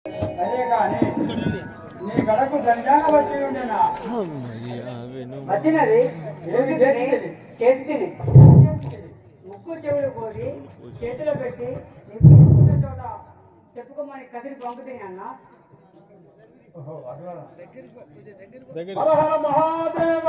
సరే కానీ నీ గడకు దండంగా వచ్చి ఉండేనా? వచ్చినది చేసి తిని ముక్కు చెవులు కోసి చేతిలో పెట్టి నీకు చోట చెప్పుకోమని కదిరి పంపుతుంది అన్న. మహాదేవ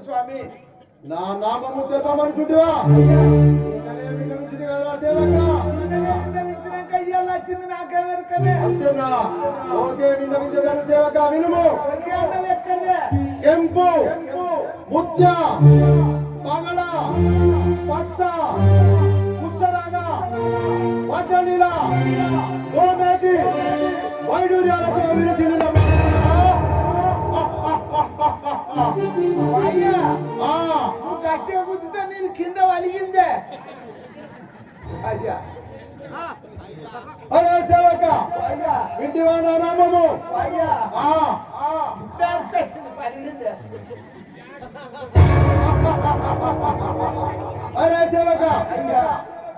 స్వామి. నా నామము తెలపమని చుట్టివా వచ్చింది నాకెవరికనే అంతేనా? ఓకే విన్నవించగల సేవక వినుము. ಕೆಂಪು ಮುತ್ಯ ಪಗಡ ಪಚ್ಚ ಕುಚ್ಚರಾಗ ವಚನಿಲ ಗೋಮೇತಿ వైడూర్యాలతో విరచిన గట్టిగా గుద్దుతా నీళ్ళు కింద వలిగిందే. అయ్యా అరే సేవక వింటివా నా నామము? అయ్యా పలిగిందే. అరే సేవక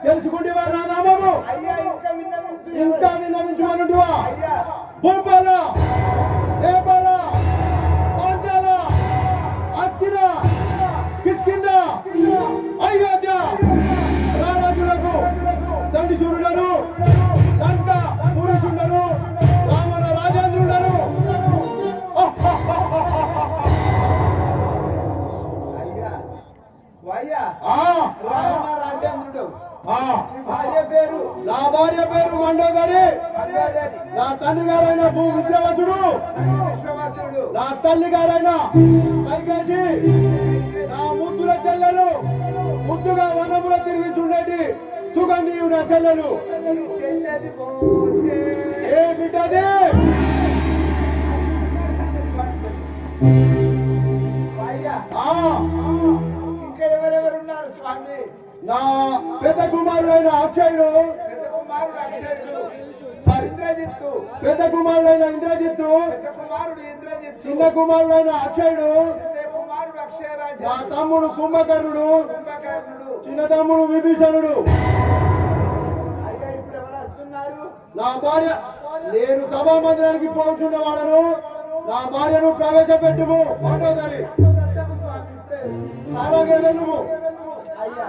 తెలుసుకుంటేవా నా నామము? అయ్యా ఇంకా విన్నవించుకోనుంటివా? భూపాల నేపాల పాంచాల అక్కిన కిష్కింద అయోధ్య రారాజులకు దండి సూర్యుడను దంట పురుషుండను రావణ రాజేంద్రుడను రాజేంద్రుడు. భార్య పేరు? నా భార్య పేరు మండోదరి. నా తండ్రి గారైన భూ విశ్వవాసుడు. నా తల్లి గారైన కైకేసి. నా ముద్దుల చెల్లెలు ముద్దుగా వనముల తిరిగి చూడేటి సుగంధి నా చెల్లెలు. ఏమిటది? ఇంకా ఎవరెవరున్నారు స్వామి? నా పెద్ద కుమారుడైన అక్షయుడు. ఇంద్రజిత్తు. పెద్ద కుమారుడైన ఇంద్రజిత్తు. చిన్న కుమారుడైన అక్షయుడు. నా తమ్ముడు కుంభకర్ణుడు. చిన్న తమ్ముడు విభీషణుడు. నా భార్య నేను సభా మందిరానికి పోతున్న వాళ్ళను నా భార్యను ప్రవేశపెట్టుము మండోదరి. అలాగే వెళ్ళుము అయ్యా.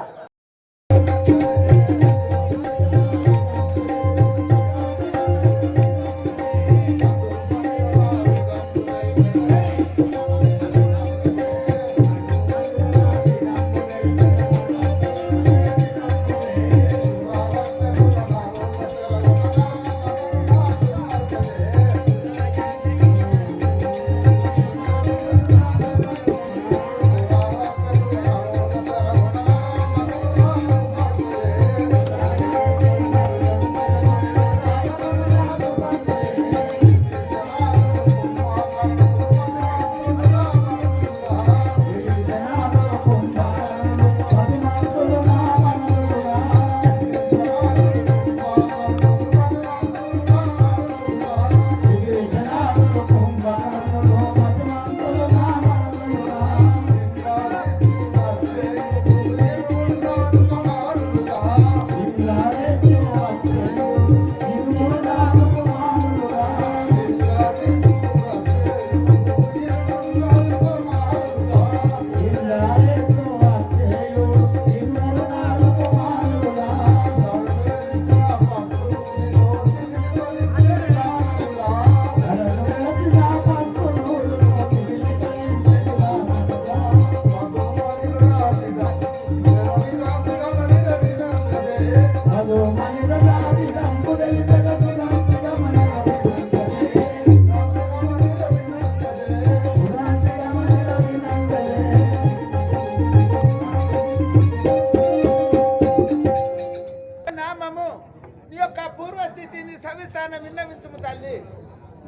పూర్వస్థితిని సవిస్తాన విన్నవించుము తల్లి.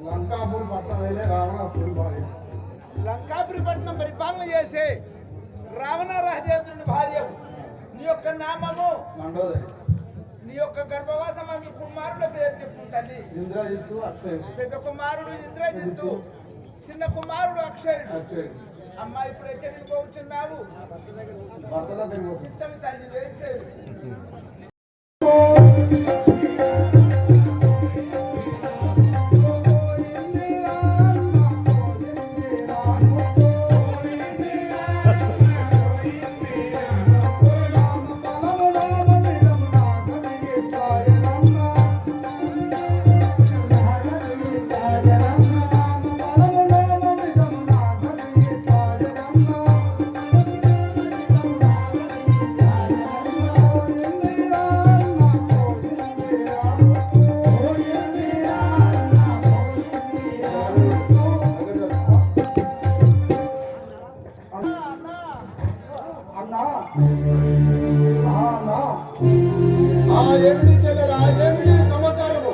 లంకాపురి పట్టణం వెళ్ళే రావణాపురి భార్య. లంకాపురి పట్టణం పరిపాలన చేసే రావణ రాజేంద్రుని భార్య. నీ యొక్క నామము మండోదరి. నీ యొక్క గర్భవాసమందు కుమారుల పేరు చెప్పు తల్లి. ఇంద్రజిత్తు అక్షయుడు. పెద్ద కుమారుడు ఇంద్రజిత్తు, చిన్న కుమారుడు అక్షయుడు. అక్షయుడు. అమ్మ ఇప్పుడు ఎచ్చడికి పోతున్నావు? భర్త దగ్గరికి పో. చిత్తమి తల్లి వేసేది. ఏమిటి చెల్లెలా? ఏమిటి సమాచారము?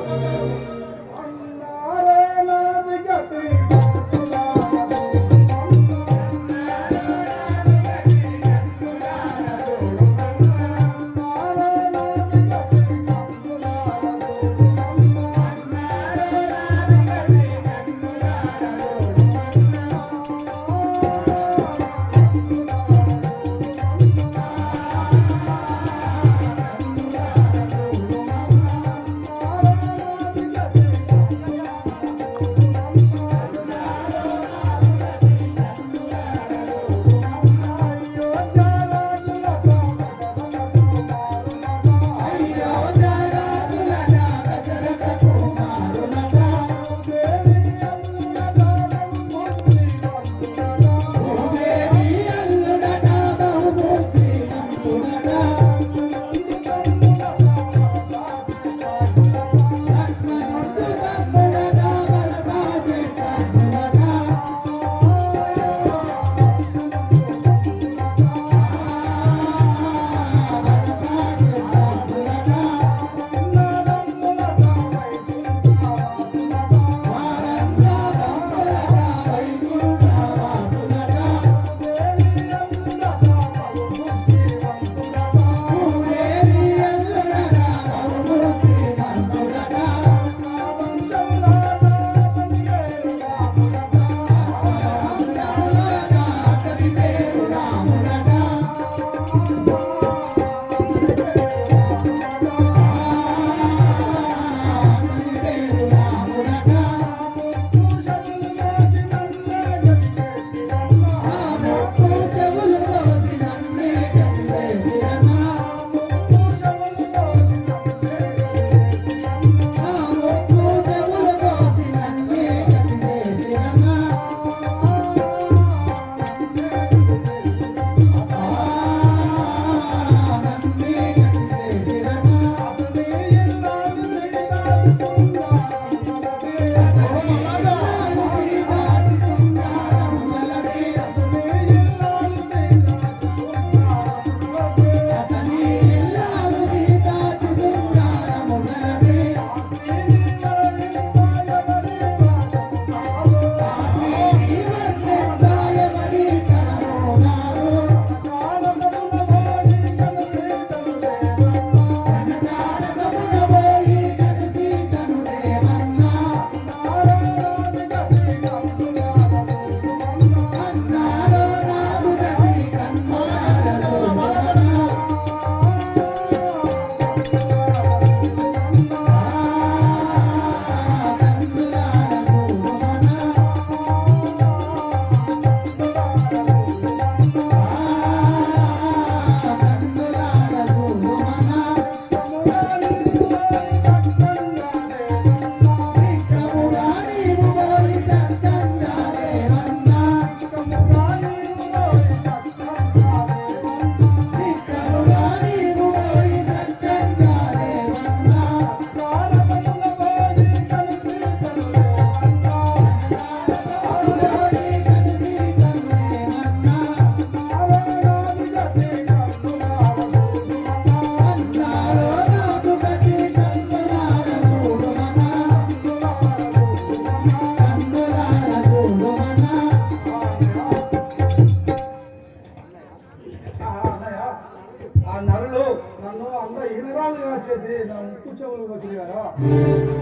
ఆ నరులు నన్ను అంత ఇనరాలుగా చేసి నా ముక్కు చెవులు వచ్చింది కదా.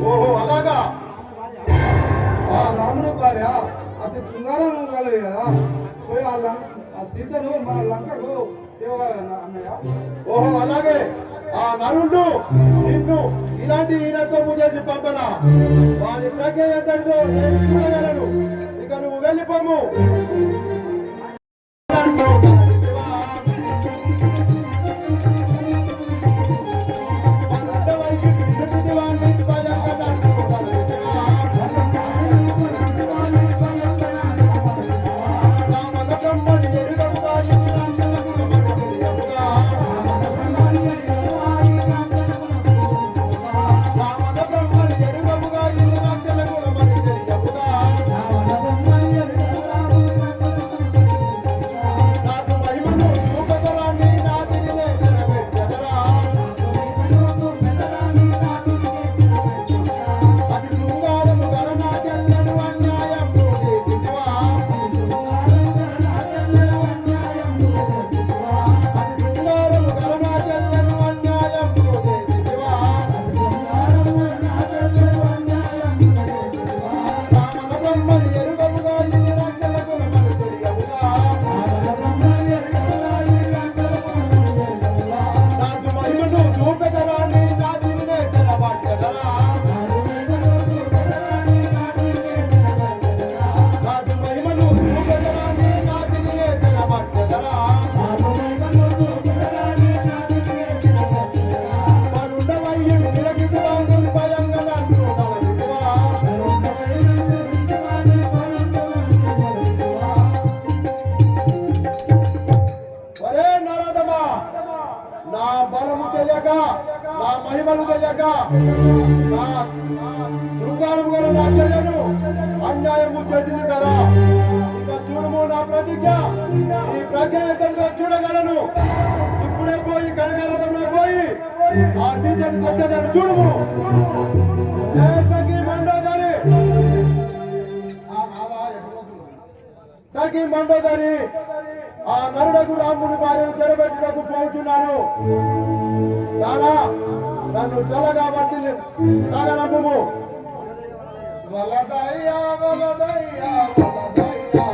ఓహో అలాగా. ఆ రాముని భార్య అతి శృంగారం కాలేదు కదా. పోయి ఆ సీతను మన లంకకు తేవాలన్నా అన్నయ్య. ఓహో అలాగే. ఆ నరుడు నిన్ను ఇలాంటి ఈనత్వము చేసి పంపనా? వాని ప్రజ్ఞ ఎంతటిదో నేను చూడగలను. ఇక నువ్వు వెళ్ళిపోము. నా బలము తెలియక, నా మహిమలు తెలియక, నా శృంగారము గల నా చెల్లెను అన్యాయము చేసింది కదా. ఇక చూడము నా ప్రతిజ్ఞ. ఈ ప్రజ్ఞ ఎంతటిదో చూడగలను. ఇప్పుడే పోయి కనకరథంలో పోయి ఆ సీతను తెచ్చదని చూడము. సఖి మండోదరి, సఖి మండోదరి, ఆ నరుడకు రాముని భార్యను తెరబెట్టుటకు పోతున్నాను. చాలా నన్ను చల్లగా వర్తి సాగనమ్ము. వలదయ్యా వలదయ్యా వలదయ్యా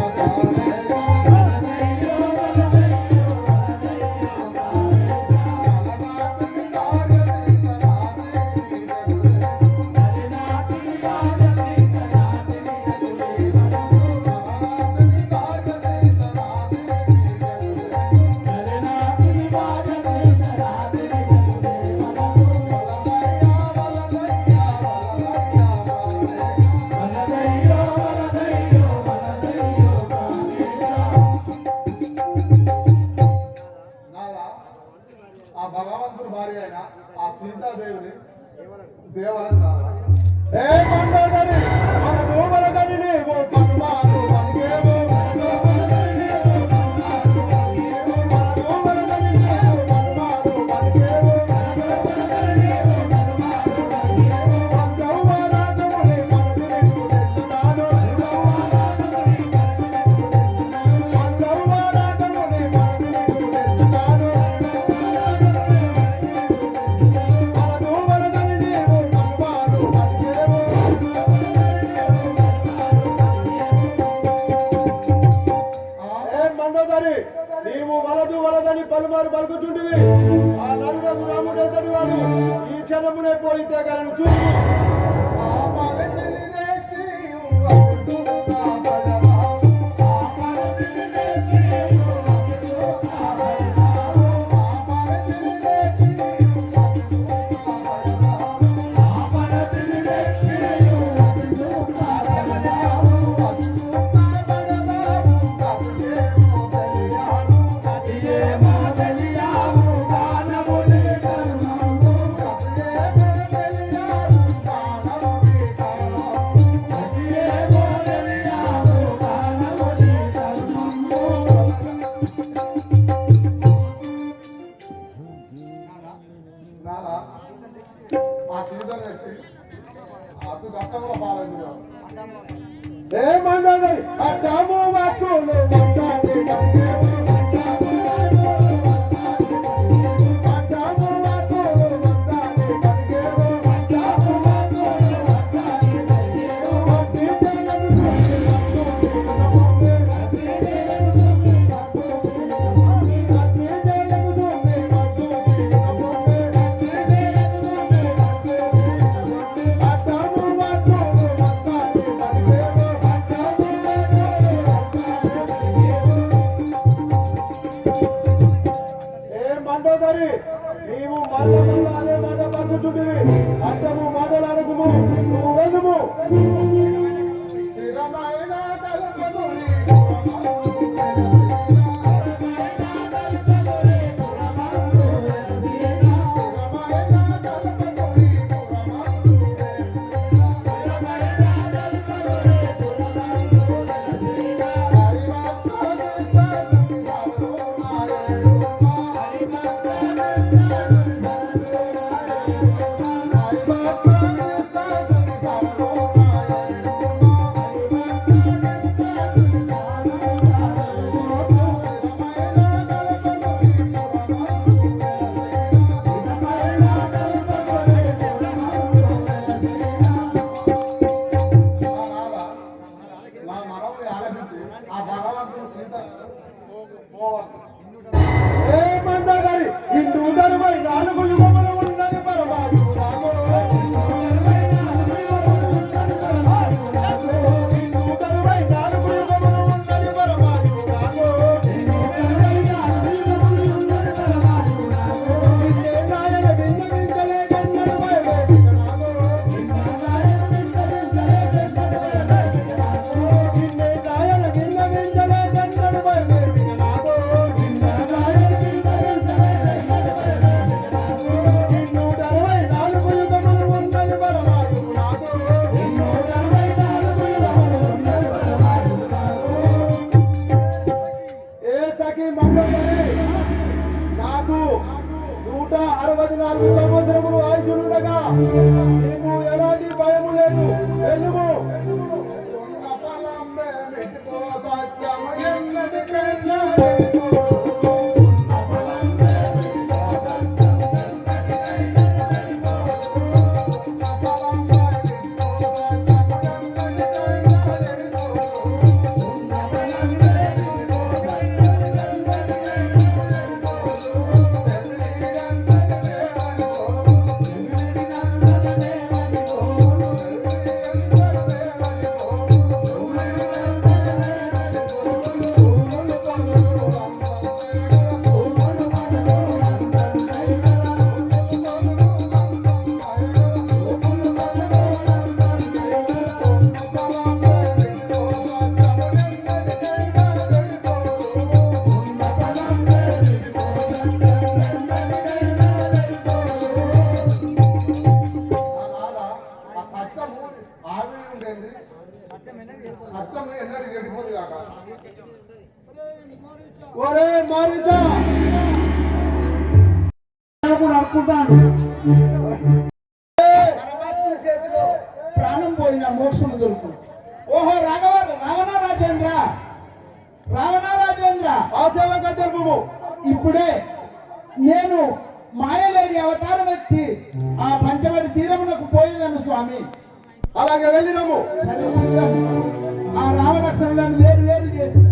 భగవంతుడు భార్య అయిన ఆ సీతాదేవిని దేవలని ఏ మండోదరి మన దూవలదని నీవు పనుమారు పనికేవు. నీవు వలదు వలదని పలుమారు పలుకుచుంటివి. ఆ నరుడకు రాముడు ఎంతటి వాడు? ఈ క్షణమునే పోయి తెగలను చూడు. ఆ సీతను ఎత్తి అతు గట్టంలో పాలన ఏ మండోదరి అడ్డము వాక్కులు వంటాలి నీవు మళ్ళ మళ్ళ అదే మాట పలుకుచుంటివి అడ్డము మాటలాడకుము నువ్వు వెళ్ళుము స్థిరమైన కల్పను ఆ భగవంతుడు సీత ఏ మండోదరి ఇందు దరువై 4 యుగములు ఉన్నది పరమాయు రామో ఇందు దరువై 4 యుగములు ఉన్నది పరమాయు రామో ఇందు దరువై 4 యుగములు ఉన్నది పరమాయు రామో ఇందు దరువై 4 యుగములు ఉన్నది పరమాయు రామో ఇందే నాయన విన్నవించలే కన్నడ వైవేదిక రామో ఇందే నాయన విన్నవించలే కన్నడ వైవేదిక రామో ఇందే నాయన విన్నవించలే కన్నడ వైవేదిక రామో ఇందే నాయన నాకు 164 సంవత్సరములు ఆయుషులుండగా నీకు ఎలాంటి భయము లేదు వెళ్ళుము కపలంబే మెట్టుకో సత్యం ఎన్నటికైనా అర్థం ఎన్నటికి వెళ్ళిపోదు కాక ఒరే మారిచా అనుకుంటాను పరమాత్మ చేతిలో ప్రాణం పోయిన మోక్షము దొరుకుతుంది. ఓహో రావణ రాజేంద్ర ఆ సేవక తెలుపుము ఇప్పుడే నేను మాయలేని అవతారం ఎత్తి ఆ పంచవటి తీరమునకు పోయేదను స్వామి. అలాగే వెళ్ళిరము సరే చిత్తం. ఆ రామలక్ష్మణులను వేరు వేరు చేసిన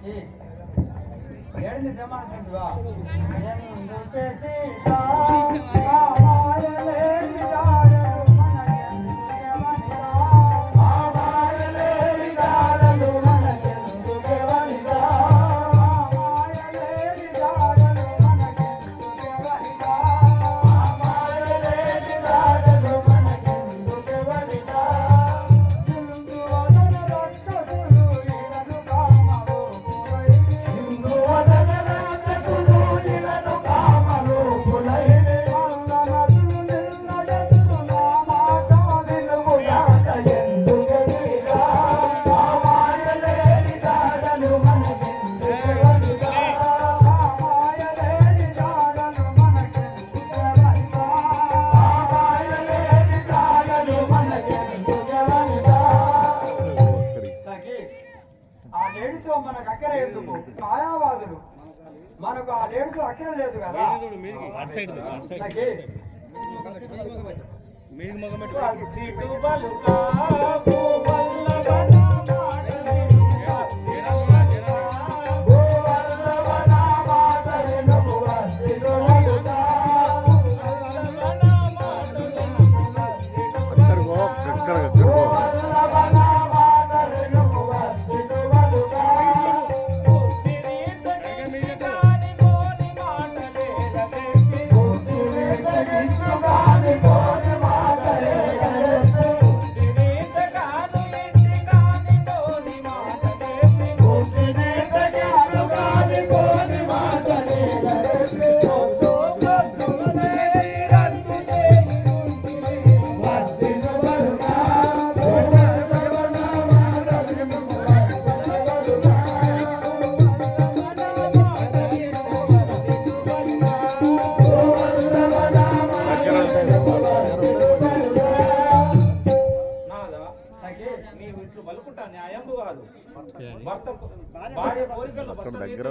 ఏడిని జమాంటుందివా ఆ లేడితో మనకు అక్కర ఎందుకు మాయావాదులు మనకు ఆ లేడితో అక్కర లేదు కదా దగ్గర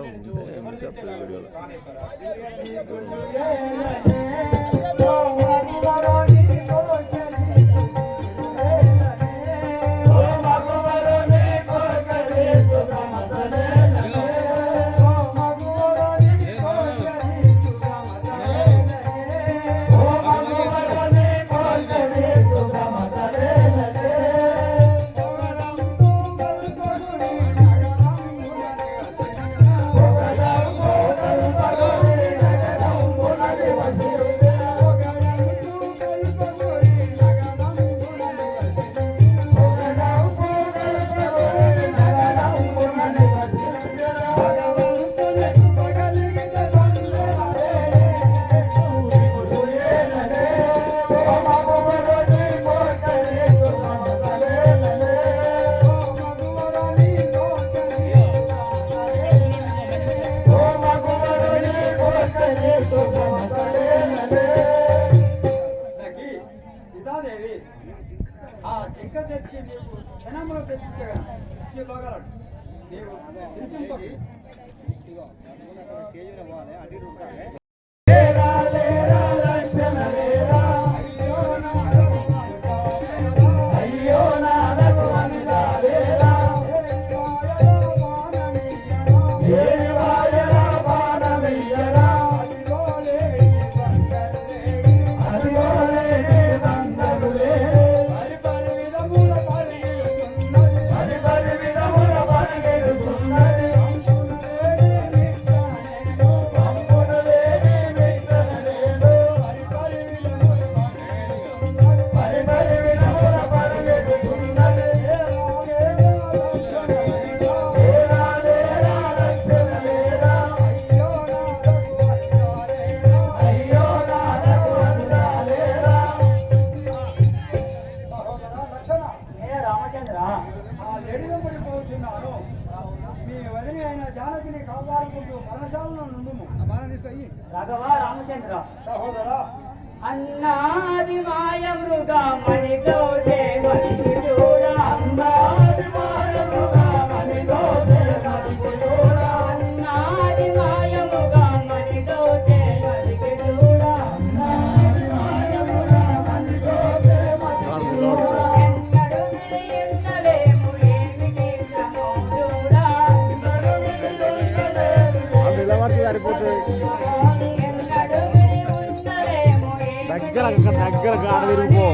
ఆ చిక్క తెచ్చి నీకు క్షణంలో తెచ్చిచ్చగలడు నీవు చింతింపకి రాఘవ రామచంద్ర సహోదర అన్నాది మాయ మృగా మణితో దేవని చూడ అన్నాది మాయ మృగా మణితో దేవని చూడ అన్నాది మాయ మృగా మణితో దేవని చూడ అన్నాది మాయ మృగా మణితో దేవని చూడ ఎన్నడు ఎంతలేము ఏమి నిజమో చూడ ఎన్నడు గాడ తిరుగుపో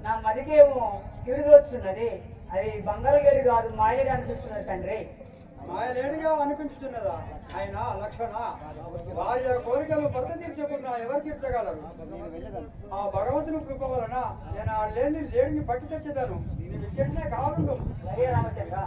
నా మదికేమో తిరిగొచ్చున్నది. అది బంగాళగేడు కాదు, మాయలేడు అనిపిస్తున్నది తండ్రి. మాయలేడుగా అనిపించుతున్నదా? ఆయన లక్షణ వారి కోరికలు భర్త తీర్చకుండా ఎవరు తీర్చగలరు? ఆ భగవంతుని కృప వలన నేను ఆ లేడిని పట్టి తెచ్చేదాను. నీవు ఇచ్చేట్లే కావాలండు. సరే రామచంద్ర.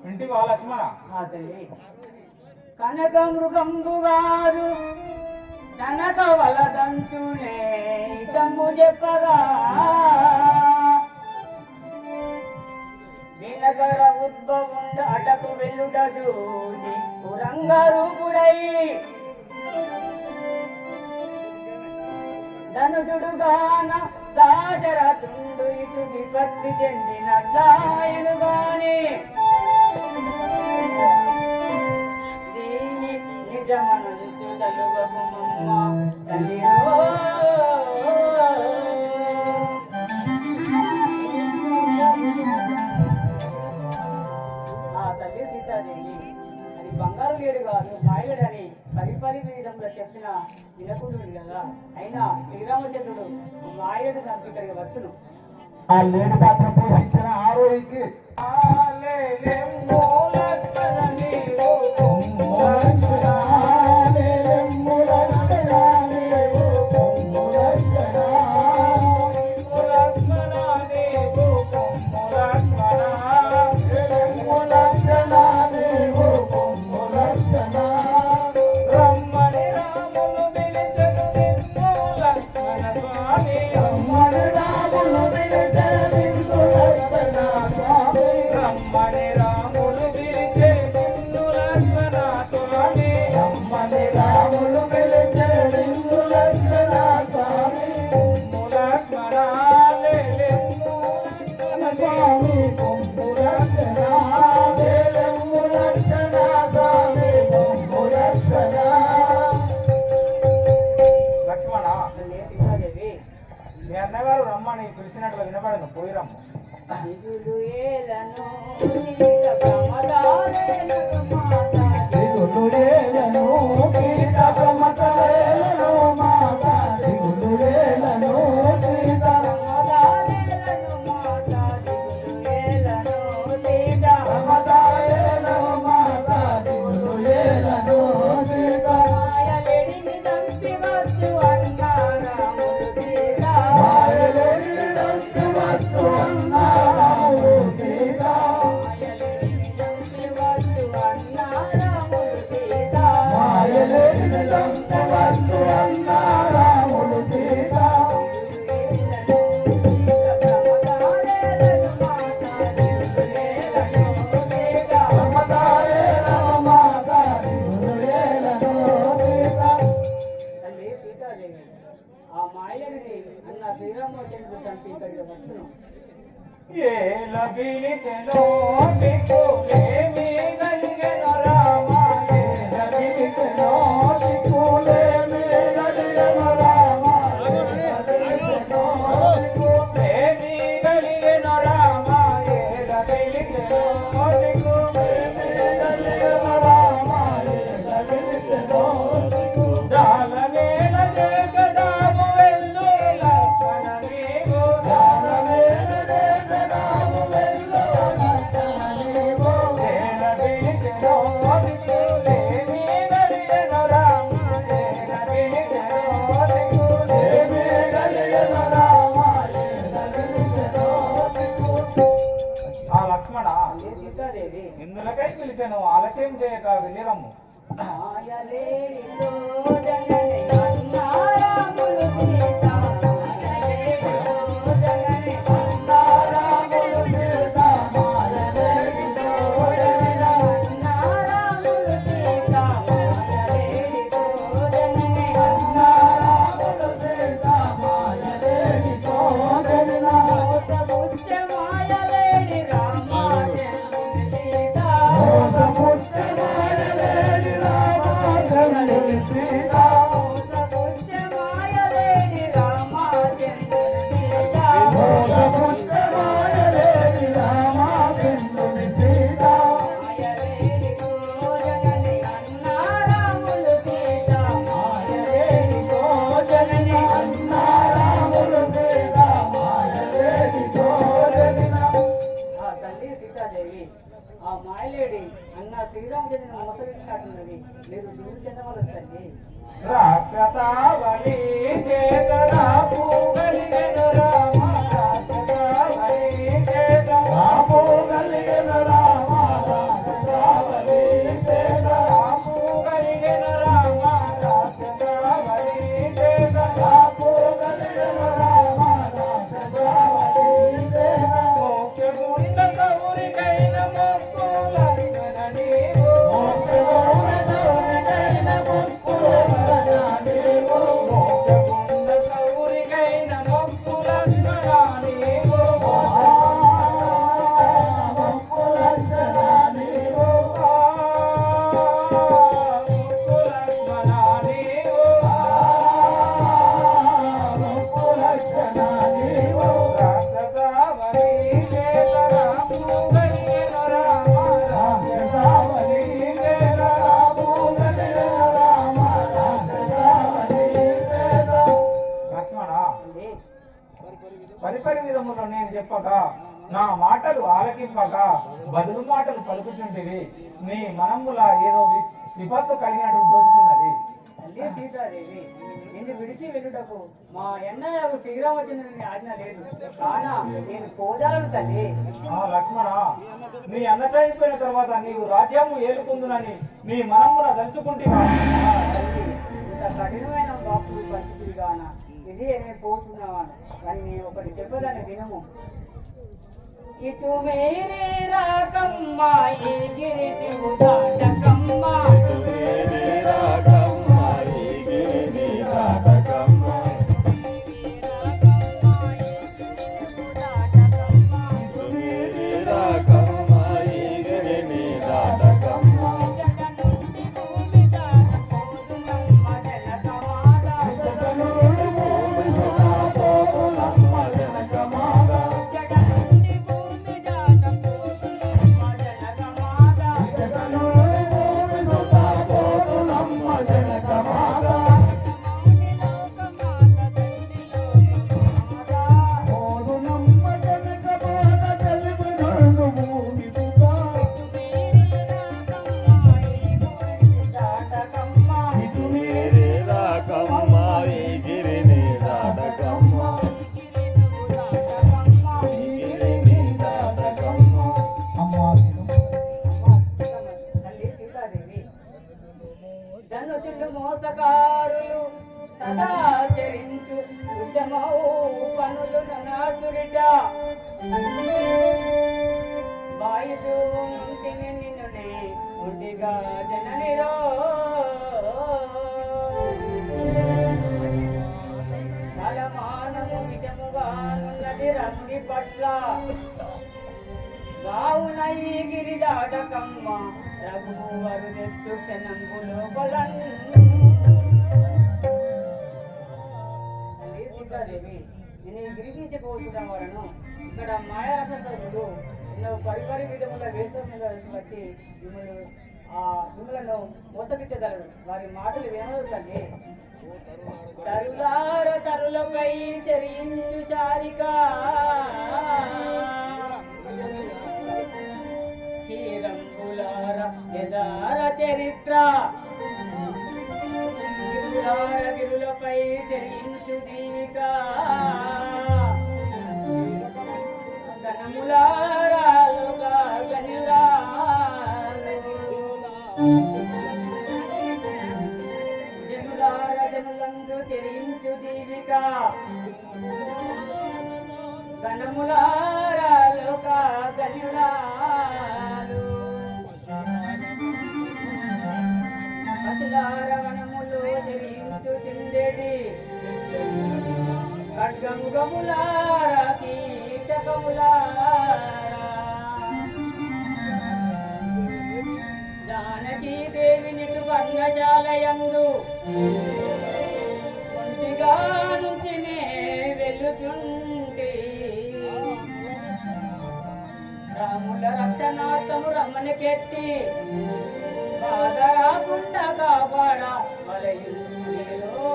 ఇంటికి వాళ్ళ లక్ష్మణ కనక మృగంబు గారు కనక వలదంచునే తమ్ము చెప్పగా దినకర ఉద్భవుండ అటకు వెళ్ళుట చూసి పురంగరూపుడై ధనుజుడుగాన దాశరథుండు ఇటు విపత్తి చెందినట్లాయను గాని దీని నిజమనంతు తలువకుమమ్మ తల్లిరో. ఆ తల్లి సీతాదేవి అది బంగారు లేడు కాదు మాయడని పరిపరి విధంలో చెప్పిన వినకుండు కదా. అయినా శ్రీరామచంద్రుడు మాయడు దానికి ఇక్కడికి వచ్చును. ఆ లేడి పాత్ర పోషించిన ఆరోగ్యకి మీ అన్నగారు రమ్మని పిలిచినట్లు వినబడను, పోయిరమ్ము. ఇందులకై పిలిచాను, ఆలస్యం చేయక వెళ్ళిరమ్ము. ఆ మాయలేడి అన్న శ్రీరామచంద్రుని మోసగించినట్టున్నది. మీరు చూపించండి రాక్షసావళి చేతరాపు కలిగెను రామ, రాక్షసావళి చేతరాపు కలిగెను రామ, రాక్షసావళి చేతరాపు కలిగెను రామ, రాక్షసావళి చేతరాపు కలిగెను రామ, రాక్షసావళి చేతరాపు మోక్షగుండ సౌరికైన మొక్కులైన నీవు, మోక్షగుండ సౌరికైన మొక్కులైన నీవు, మోక్షగుండ సౌరికైన చెప్పక నా మాటలు ఆలకింపక బదులు మాటలు పలుకుతుంటివి. నీ మనముల ఏదో విపత్తు కలిగినట్టు దోచుతున్నది. తల్లి సీతాదేవి నిన్ను విడిచి వెళ్ళుటకు మా ఎన్నయ్యకు శ్రీరామచంద్రుని ఆజ్ఞ లేదు కానా నేను పోజాలను తల్లి. ఆ లక్ష్మణ, నీ అన్న చనిపోయిన తర్వాత నీవు రాజ్యము ఏలుకుందునని నీ మనమున దలుచుకుంటేవా? ఇంత కఠినమైన బాపులు పరిస్థితులు కాన ఇది నేను పోతున్నాను కానీ నేను ఒకటి చెప్పదాన్ని వినము. ఇటు మేరే రాకమ్మ ఈ గిరి దాటకమ్మ మోసకారులు సదాచరించు ఉద్యమౌ పనులు నాచురిట వాయుదు నుంటిని నిన్నునే ఒంటిగా జననిరో కలమానము విషముగానున్నది రముడి పట్ల రావున ఈ గిరి దాటకమ్మ రఘువరు నెట్టు క్షణంపు లోపలన్. సీతాదేవి నేను ఈ గిరికించబోతున్న వారను ఇక్కడ మాయారసంతుడు ఎన్నో పరిపరి విధముల వేషం మీద వచ్చి మిమ్మలను మోసగించగలరు. వారి మాటలు వినవద్దండి. తరులార తరులపై చరించు శారిక క్షీరంబులార యదార చరిత్ర గిరులార గిరులపై చరించు దీవిక గణములార లోక జనులార జనులందు చరించు జీవిక గణములార లోక గణులాలు పశులార వనములు చరించు చిందెడి ఖడ్గముగములార కీటకములార జానకీ దేవి నిటు వర్ణశాలయందు ఒంటిగా నుంచి నే వెళ్ళుచుంటే రాముల రక్షణార్థము రమ్మనికెట్టి బాధ రాకుండా కాపాడ వలయులో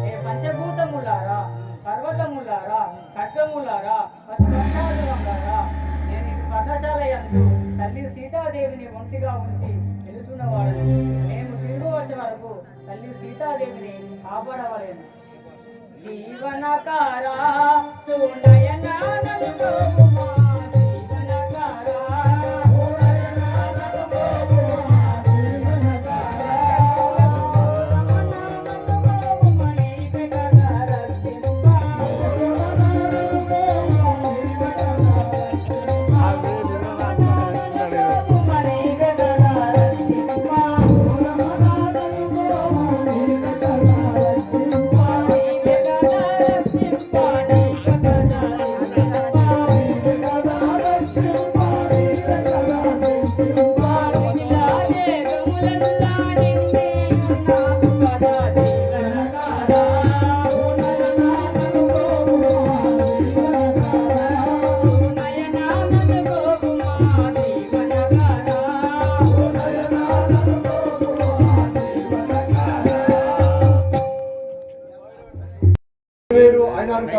ఏ పంచభూతములారా పర్వతములారా ఖడ్గములారా పశుపక్షాదులారా నేను ఇటు పర్ణశాల యందు తల్లి సీతాదేవిని ఒంటిగా ఉంచి వెళుతున్నవాడను. మేము తిరుగు వచ్చే వరకు తల్లి సీతాదేవిని కాపాడవలేను. జీవనకారా చూడయనా నలుగోమా జీవనకారా Thank you.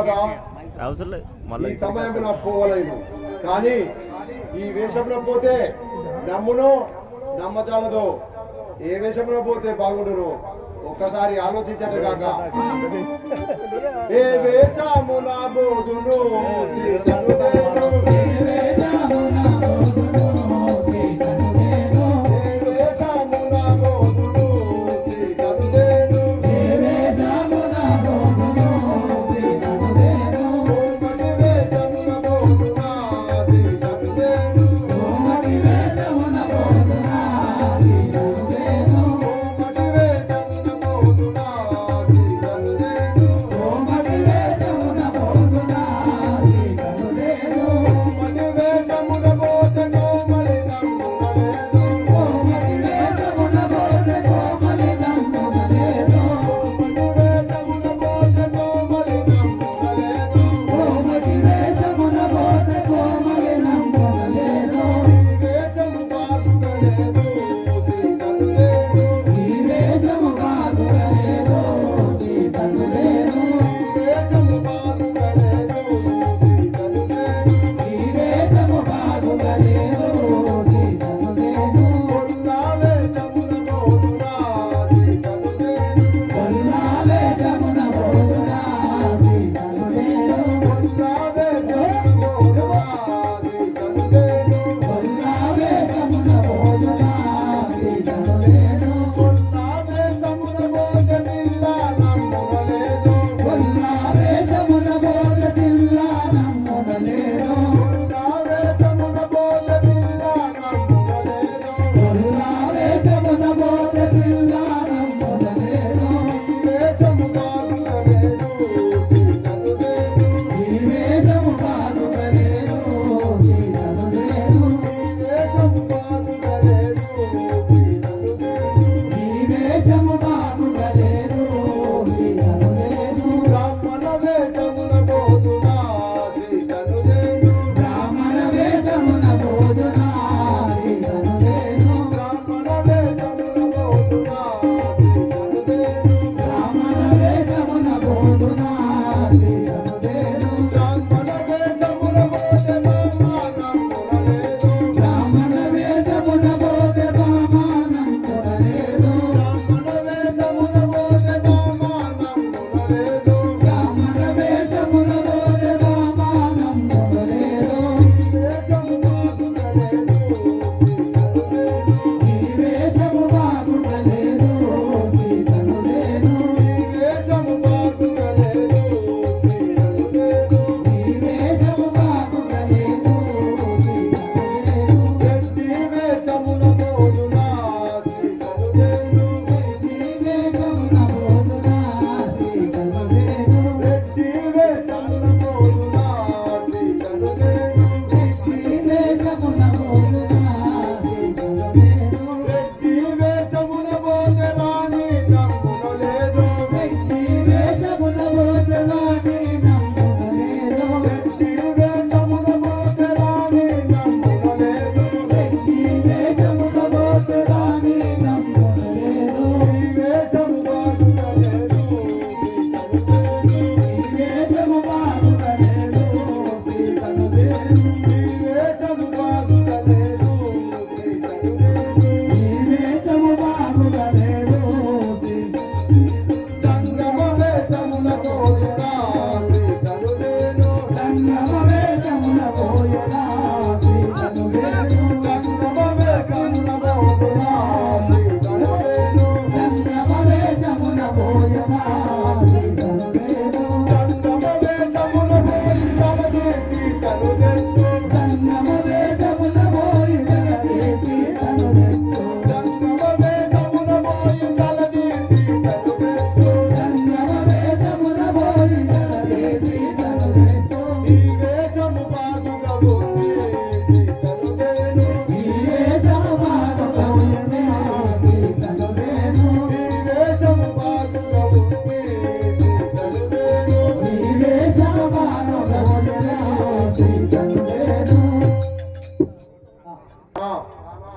కదా ఈ సమయంలో పోవలేదు, కానీ ఈ వేషంలో పోతే నమ్మును నమ్మచాలదు, ఏ వేషంలో పోతే బాగుండును ఒక్కసారి ఆలోచించదు కాక. ఏ వేషమున బోధును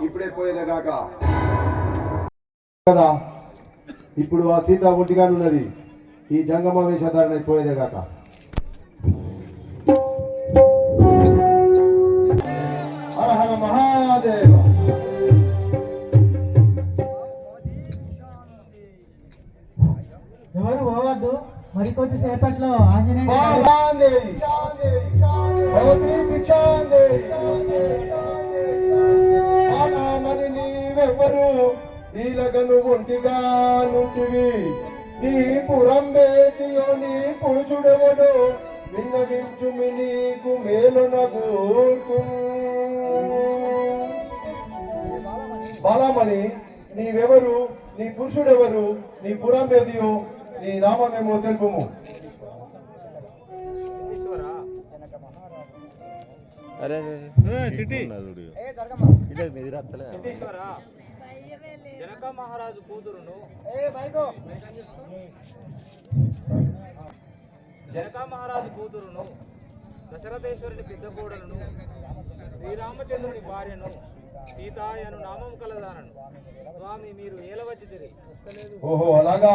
ఇప్పుడే పోయేదే కాక కదా, ఇప్పుడు ఆ సీత ఒంటిగానే ఉన్నది, ఈ జంగమ వేషధారణ పోయేదే కాక. మరికొద్ది సేపట్లో ఆంజనేయుడు బాలాందేయి భవతి భిక్షాందేయి బాలామణి నీవెవ్వరు నీలగను ఒంటిగా నుంటివి నీ పురం బేతియో నీ పురుషుడెవడో విన్నవించుమి నీకు మేలునగూర్తు బాలామణి నీవెవరు నీ పురుషుడెవరు నీ పురం బేదియో నీ నామమేమో తెలుపుము. జనక మహారాజు కూతురును దశరథేశ్వరుని పెద్ద కోడలను శ్రీరామచంద్రుని భార్యను సీతాయను నామం కలదానను. స్వామి మీరు ఏలవచ్చితిరి. ఓహో అలాగా.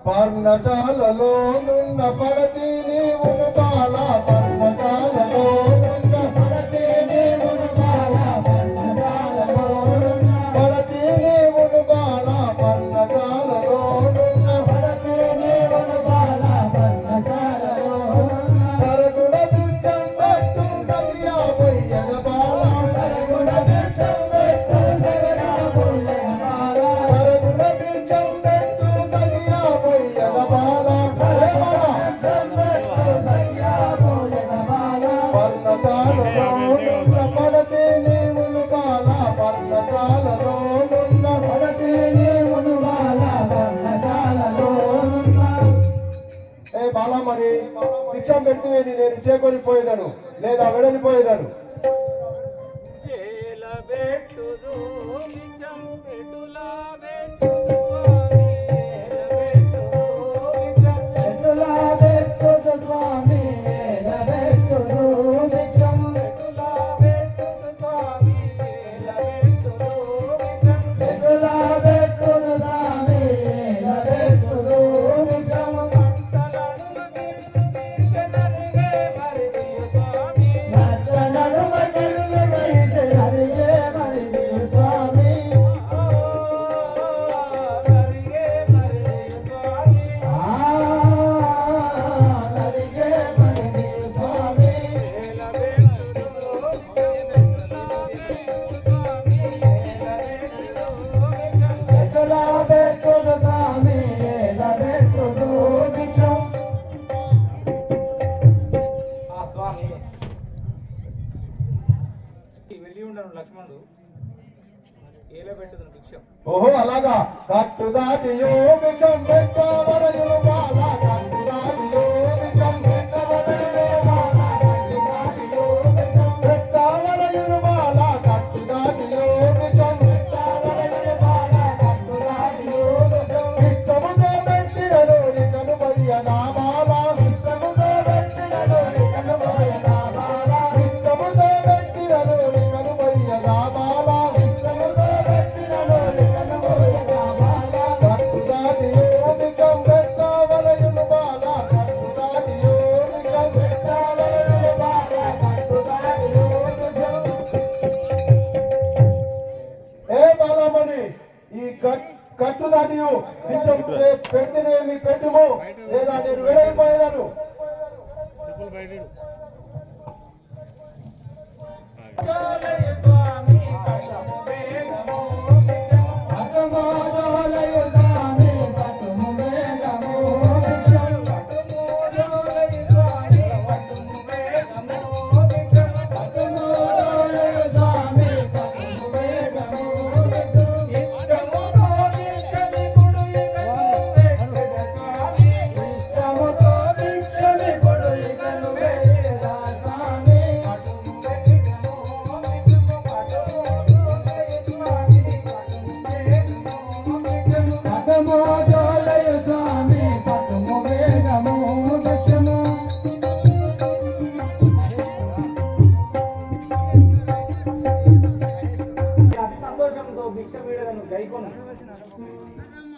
పర్ణశాలలో నున్న పడతి నీవును బాల పర్ణశాలలో నున్న పడతి నీవును బాల పర్ణశాలలో పడతి నీవును బాల పర్ణశాలలో నున్న పడతి నీవును బాల పర్ణశాలలో సరగుణ దుఃఖం పెట్టు సగియా పొయ్యన బాల సరగుణ దుఃఖం పెట్టు సగియా పొయ్యన బాల సరగుణ దుఃఖం పెట్టు సగియా పొయ్యన బాల హరే బాల సగియా పొయ్యన బాల పర్ణశాలలో నున్న పడతి నీవును బాల పర్ణశాలలో నున్న పడతి నీవును బాల పర్ణశాలలో నున్న ఏ బాలా మరి భిక్షం పెడితే నేను చేకొని పోయేదాను లేదా వెడలిపోయేదాను. ఏలబెట్టుదు భిక్షం పెట్టులా బెట్టుదు స్వామి ఏలబెట్టుదు భిక్షం ఎటులా బెట్టుదు స్వామి ఎలబెట్టుదు భిక్షం పెట్టులా బెట్టుదు స్వామి ఏలబెట్టుదు భిక్షం ఎటులా బెట్టుదు స్వామి ఎలబెట్టుదు భిక్షం నడుమ గిరుగు తీర్చె నరిగే మరిదియు స్వామి నరిగే మరిదియు స్వామి నరిగే మరిదియు స్వామి ఎటులా బెట్టుదు స్వామి ఎలబెట్టుదు భిక్షం ఆ స్వామి వెళ్ళి ఉండను లక్ష్మణుడు ఏలబెట్టుదును భిక్షం. ఓహో అలాగా. కట్టు దాటియో భిక్షం పెట్టవరయులు బాల కట్టు దాటియో భిక్షం పెట్టవరయులు బాల కట్టు దాటియో భిక్షం పెట్టవరయులు బాల కట్టు దాటియో భిక్షం పెట్టవరయులు బాల కట్టు దాటియో భిక్షం భిక్షముతో పెట్టినను ఇకను బయ్య నా బాల భిక్షముతో పెట్టినను ఇకను బయ్య నా బాల భిక్షముతో పెట్టినను ఇకను బయ్య నా బాల భిక్షముతో పెట్టినను ఇకను బయ్య నా బాల కట్టు దాటియో భిక్షం పెట్టవరయులు బాల కట్టు దాటియో భిక్షం పెట్టవరయులు బాల కట్టు దాటియో భిక్షం. ఏ బాలమణి ఈ కట్టు దాటియు భిక్షం పెడితేనేమి పెట్టుము లేదా నేను వెళ్ళిపోయేదాను. జోలయ స్వామి పట్టుము వేగము భిక్షము పట్టుమోదోలయ స్వామి పట్టుము వేగము భిక్షం జోలయ స్వామి పట్టుము వేగము భిక్షము పట్టుమోదోలయ స్వామి పట్టుము వేగము భిక్షం ఇష్టముతో భిక్షమికుడు ఇకను వెట్టెద స్వామి ఇష్టముతో భిక్షమికుడు ఇకను వేగెద స్వామి పట్టుము వేగము భిక్షము పట్టుమోదోలయ స్వామి పట్టుము వేగము భిక్షము పట్టుమోదోలయ స్వామి పట్టుము వేగము భిక్షము అతి సంతోషంతో భిక్ష వీడలను గైకొను.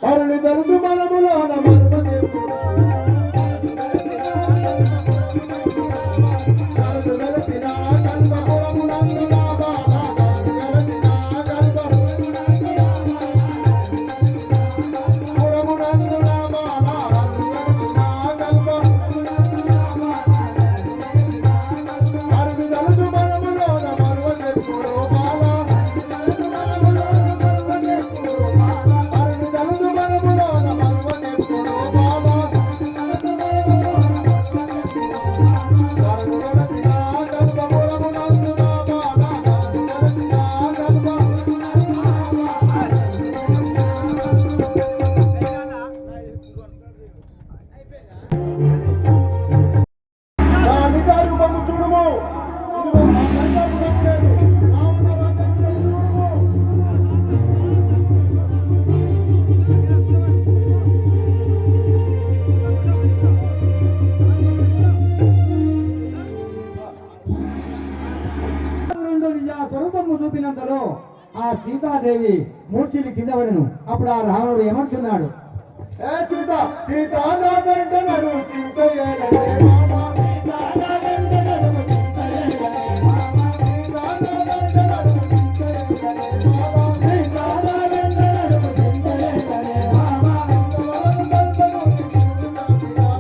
అరుని దరుదు మనములోన మర్మ చెప్పుడా అరుడు వెలసిన కల్పపురమునందున బాల అరుడు వెలసిన కల్పపురమునందున బాల స్వరూపము చూపినంతలో ఆ సీతాదేవి మూర్ఛిల్లి కింద పడెను. అప్పుడు ఆ రావణుడు ఏమంటున్నాడు? ఏ సీత సీత నా వెంట నడువు చింతయేలనే మామ సీత నా వెంట నడువు చింతయేలనే మామ సీత నా వెంట నడువు చింతయేలనే మామ సీత నా వెంట నడువు చింతయేలనే మామ ఇంతవరకు కల్పను చింతునా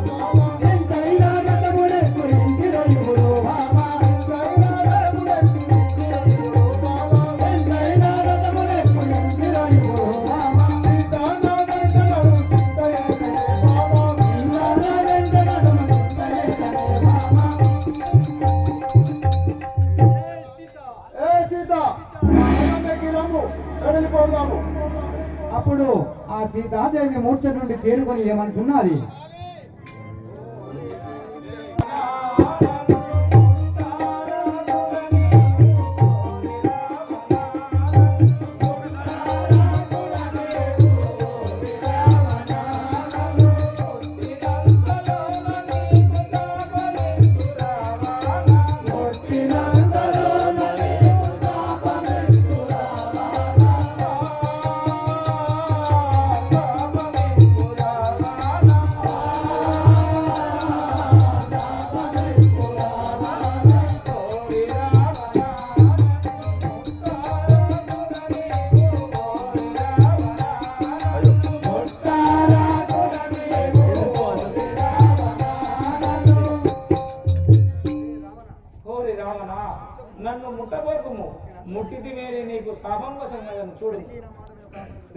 మామ ఎంతైనా గతములే పురింగిరయుడు మామ ఎంతైనా గతములే పురింగిరయుడు మామ ఎంతైనా గతములే పురింగిరయుడు మామ సీత నా వెంట నడువు చింతయేలనే మామ సీత నా వెంట నడువు చింతయేలనే మామ ఏ సీత నా రథమెక్కి రమ్ము వెళ్ళిపోదాము. అప్పుడు ఆ సీతాదేవి మూర్ఛ నుండి తేరుకొని ఏమనుచున్నది? ఓరి రావణ, నన్ను ముట్టబోకుము. ముట్టిది మేరే నీకు శాపం వసం చూడు.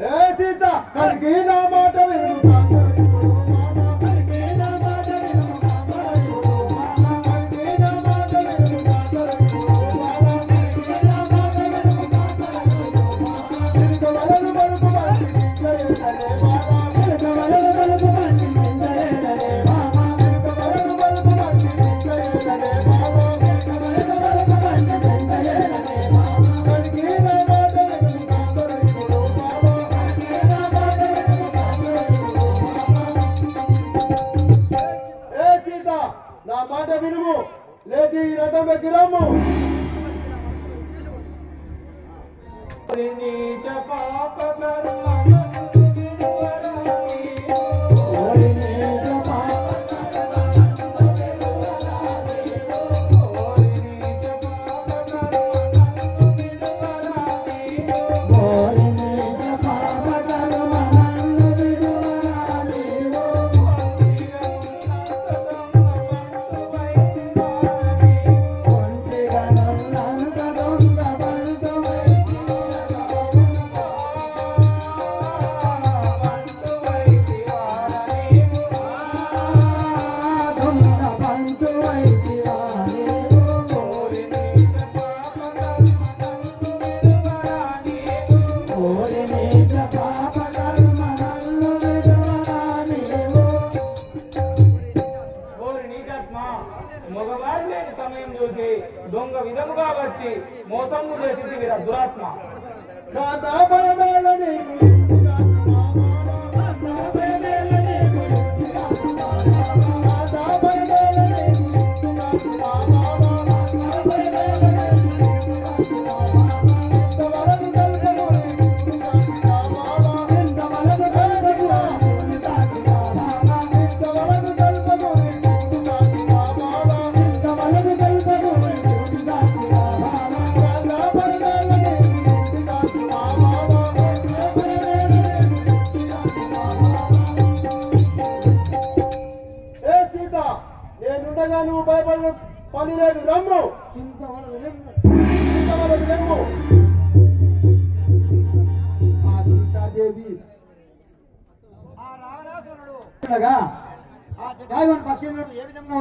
ఏ సీత కలిగి నా మాట విను కాంతరయుడు మామ కలిగి నా మాట విను కాంతరయుడు మామ కలిగి నా మాట విను కాంతరయుడు మామ కలిగి నా మాట విను కాంతరయుడు మామ తిరుగవలలు బలుపు బండి చింతయేలనే మామ తిరుగవలలు బలుపు బండి చింతయేలనే మామ తిరుగవలలు బలుపు బండి చింతయేలనే మామ తిరుగవలలు బలుపు బండి చింతయేలనే మామ కలిగి నా మాట విను కాంతరయుడు మామ కలిగి నా మాట విను కాంతరయుడు మామ ఏ సీత నా మాట వినుము లేచి ఈ రథం ఎక్కిరమ్ము. ఓరి నీచ పాప కర్మలను విడువరాని. ఓరి నీచ పాప ఓరి నీచ పాప కర్మలను విడువరాని. ఓరి నీచ పాప కర్మలను విడువరాని. ఒంటిగా నన్నంత దొంగ బంటువై దొంగ బంటువై దివానేవు. ఓరి నీచ పాప కర్మలను విడువరానివు. ఓరి నీచాత్మ, మగవాడు లేని సమయం చూసి దొంగ విధముగా వచ్చి మోసము చేసింది వీర దురాత్మ. నా దాపయమేల నీకు ఇంటికాకు మామాల. నా దాపయమేల నీకు ఇంటికాకు మామాల. నా దాపయమేల నీకు ఇంటికాకు మామాల. నా దాపయమేల నీకు ఇంటికాకు మామాల. ఇంతవరకు కలగను నీకు ఇంటికాకు మామాల. ఇంతవరకు కలగను నీకు ఇంటికాకు మామాల. ఇంతవరకు కలగను నీకు ఇంటికాకు మామాల. ఇంతవరకు కలగను నీకు ఇంటికాకు మామాల. నా దాపయమేల నీకు ఇంటికాకు మామాల. నా దాపయమేల నీకు ఇంటికాకు మామాల. ఏ సీత నేనుండగా నువ్వు భయపడిన పని లేదు రమ్ము. చింతవలదు రమ్ము. ఆ సీతాదేవి ఆ రావణాసురుడు ఉండగా ఆ జటాయువుని పక్షులను ఏ విధంగా